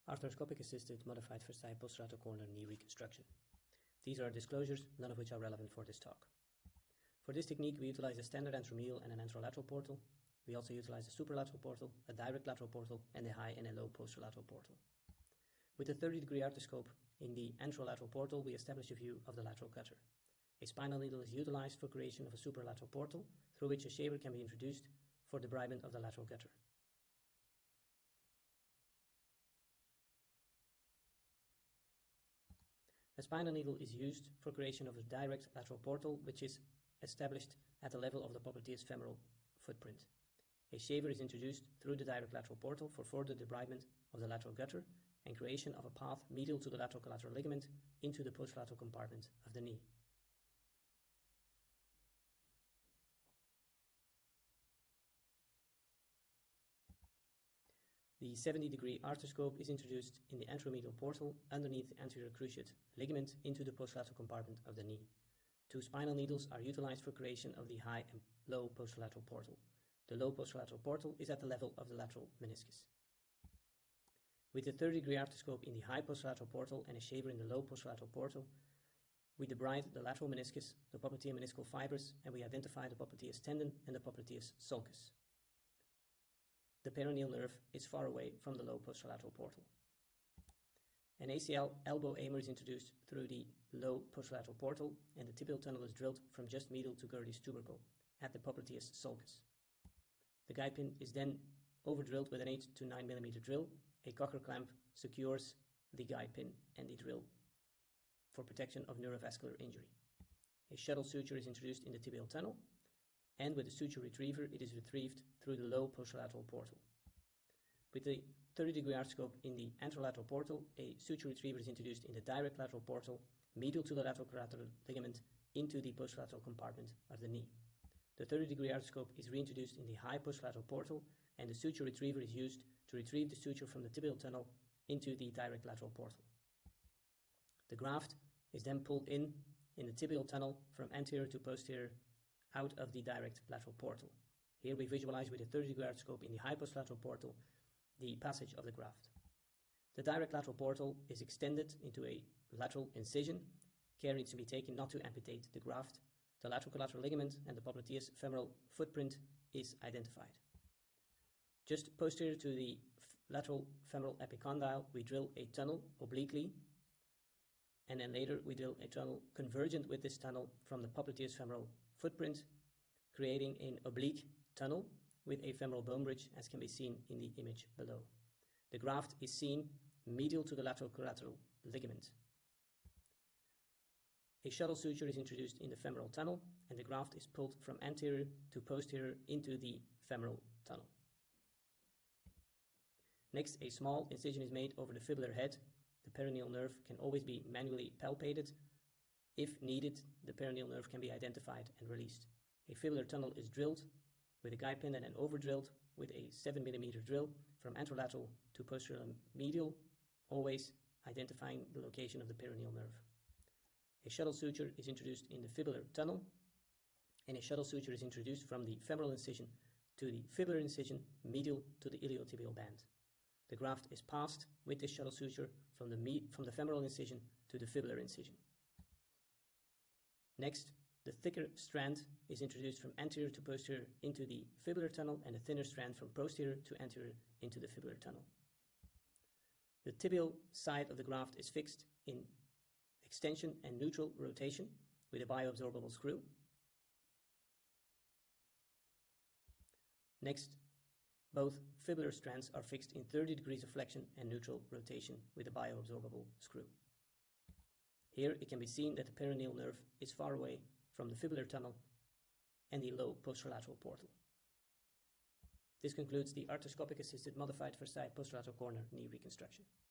Arthroscopic assisted modified first side posterolateral corner knee reconstruction. These are disclosures, none of which are relevant for this talk. For this technique, we utilize a standard anteromedial and an anterolateral portal. We also utilize a superlateral portal, a direct lateral portal, and a high and a low posterolateral portal. With a 30-degree arthroscope in the anterolateral portal, we establish a view of the lateral gutter. A spinal needle is utilized for creation of a superlateral portal, through which a shaver can be introduced for debridement of the lateral gutter. A spinal needle is used for creation of a direct lateral portal, which is established at the level of the popliteus femoral footprint. A shaver is introduced through the direct lateral portal for further debridement of the lateral gutter and creation of a path medial to the lateral collateral ligament into the posterolateral compartment of the knee. The 70-degree arthroscope is introduced in the anteromedial portal underneath the anterior cruciate ligament into the posterolateral compartment of the knee. Two spinal needles are utilized for creation of the high and low posterolateral portal. The low posterolateral portal is at the level of the lateral meniscus. With the 30-degree arthroscope in the high posterolateral portal and a shaver in the low posterolateral portal, we debride the lateral meniscus, the popliteal meniscal fibers, and we identify the popliteus tendon and the popliteus sulcus. The peroneal nerve is far away from the low posterolateral portal. An ACL elbow aimer is introduced through the low posterolateral portal, and the tibial tunnel is drilled from just medial to Gerdy's tubercle at the popliteus sulcus. The guide pin is then over-drilled with an 8 to 9 mm drill. A cocker clamp secures the guide pin and the drill for protection of neurovascular injury. A shuttle suture is introduced in the tibial tunnel, and with the suture retriever, it is retrieved through the low posterolateral portal. With the 30-degree arthroscope in the anterolateral portal, a suture retriever is introduced in the direct lateral portal, medial to the lateral collateral ligament, into the posterolateral compartment of the knee. The 30-degree arthroscope is reintroduced in the high posterolateral portal, and the suture retriever is used to retrieve the suture from the tibial tunnel into the direct lateral portal. The graft is then pulled in the tibial tunnel from anterior to posterior out of the direct lateral portal. Here we visualize with a 30-degree arthroscope in the high posterolateral portal the passage of the graft. The direct lateral portal is extended into a lateral incision. Care needs to be taken not to amputate the graft. The lateral collateral ligament and the popliteus femoral footprint is identified. Just posterior to the lateral femoral epicondyle, we drill a tunnel obliquely, and then later we drill a tunnel convergent with this tunnel from the popliteus femoral footprint, creating an oblique tunnel with a femoral bone bridge, as can be seen in the image below. The graft is seen medial to the lateral collateral ligament. A shuttle suture is introduced in the femoral tunnel, and the graft is pulled from anterior to posterior into the femoral tunnel. Next, a small incision is made over the fibular head. The peroneal nerve can always be manually palpated. If needed, the peroneal nerve can be identified and released. A fibular tunnel is drilled with a guide pin and then over-drilled with a 7 mm drill from anterolateral to posterior medial, always identifying the location of the peroneal nerve. A shuttle suture is introduced in the fibular tunnel, and a shuttle suture is introduced from the femoral incision to the fibular incision medial to the iliotibial band. The graft is passed with this shuttle suture from the femoral incision to the fibular incision. Next, the thicker strand is introduced from anterior to posterior into the fibular tunnel, and the thinner strand from posterior to anterior into the fibular tunnel. The tibial side of the graft is fixed in extension and neutral rotation with a bioabsorbable screw. Next, both fibular strands are fixed in 30 degrees of flexion and neutral rotation with a bioabsorbable screw. Here it can be seen that the peroneal nerve is far away from the fibular tunnel and the low posterolateral portal. This concludes the arthroscopic assisted modified first side posterolateral corner knee reconstruction.